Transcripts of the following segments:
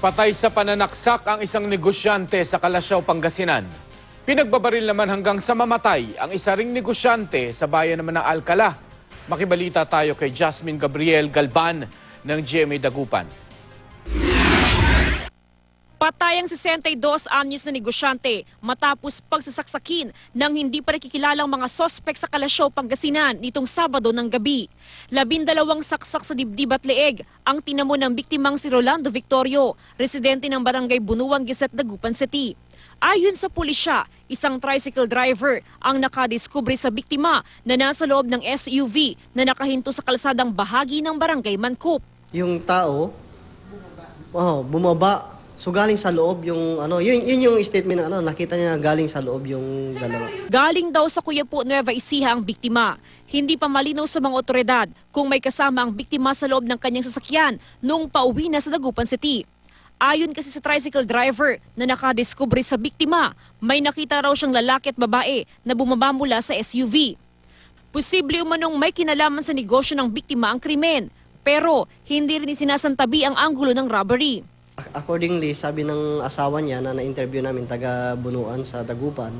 Patay sa pananaksak ang isang negosyante sa Kalasyaw, Pangasinan. Pinagbabaril naman hanggang sa mamatay ang isa ring negosyante sa bayan naman ng Alcala. Makibalita tayo kay Jasmine Gabriel Galban ng GMA Dagupan. Patay ang 62 anyos na negosyante matapos pagsasaksakin ng hindi pa nakikilalang mga sospek sa Kalasyaw, Pangasinan nitong Sabado ng gabi. 12 saksak sa dibdib at leeg ang tinamo ng biktimang si Rolando Victorio, residente ng barangay Bunuan, Giset, Dagupan City. Ayon sa pulisya, isang tricycle driver ang nakadiskubre sa biktima na nasa loob ng SUV na nakahinto sa kalsadang bahagi ng barangay Mancup. Yung tao, bumaba. So galing sa loob yung yun yung statement na nakita niya galing sa loob yung dalawa. Galing daw sa Cuyapo, Nueva Ecija ang biktima. Hindi pa malinaw sa mga otoridad kung may kasama ang biktima sa loob ng kanyang sasakyan noong pauwi na sa Dagupan City. Ayon kasi sa tricycle driver na nakadiskubre sa biktima, may nakita raw siyang lalaki at babae na bumaba mula sa SUV. Posible umanong may kinalaman sa negosyo ng biktima ang krimen, pero hindi rin sinasantabi ang anggulo ng robbery. Accordingly, sabi ng asawa niya na na-interview namin taga Bunuan sa Dagupan,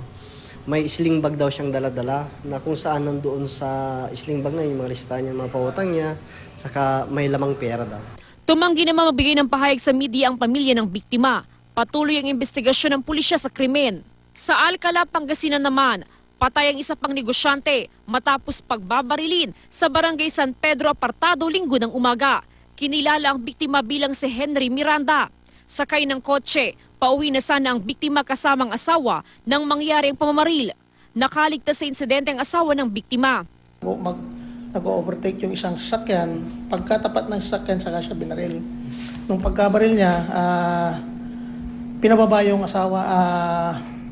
may sling bag daw siyang dala-dala na kung saan nandoon sa sling bag na yung mga listahan niya, mga pautang niya, saka may lamang pera daw. Tumanggi naman magbigay ng pahayag sa media ang pamilya ng biktima. Patuloy ang investigasyon ng pulisya sa krimen. Sa Alcala, Pangasinan naman, patay ang isa pang negosyante matapos pagbabarilin sa barangay San Pedro Apartado Linggo ng umaga. Kinilala ang biktima bilang si Henry Miranda. Sakay ng kotse, pauwi na sana ang biktima kasamang asawa nang mangyari ang pamamaril. Nakaligtas sa insidente ang asawa ng biktima. Nag-overtake yung isang sasakyan. Pagkatapat ng sasakyan, saka siya binaril. Nung pagkabaril niya, pinababa yung asawa,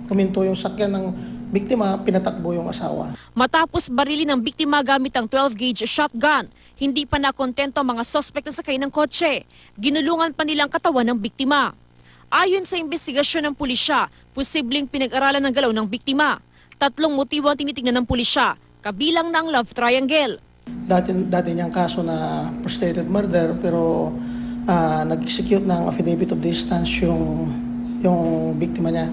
huminto yung sasakyan ng biktima, pinatakbo yung asawa. Matapos barilin ng biktima gamit ang 12-gauge shotgun, hindi pa nakontento ang mga sospek na sakay ng kotse. Ginulungan pa nilang katawan ng biktima. Ayon sa investigasyon ng pulisya, posibleng pinag-aralan ng galaw ng biktima. 3 motibo ang tinitingnan ng pulisya, kabilang ng love triangle. Dati niyang kaso na frustrated murder, pero nag-execute ng affidavit of distance yung biktima niya.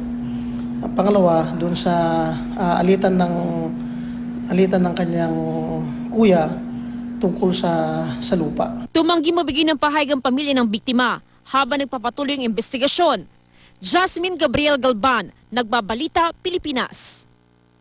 Pangalawa, doon sa alitan ng kanyang kuya tungkol sa lupa. Tumanggi mabigay ng pahayag ang pamilya ng biktima habang nagpapatuloy ang investigasyon. Jasmine Gabriel Galban, Nagbabalita, Pilipinas.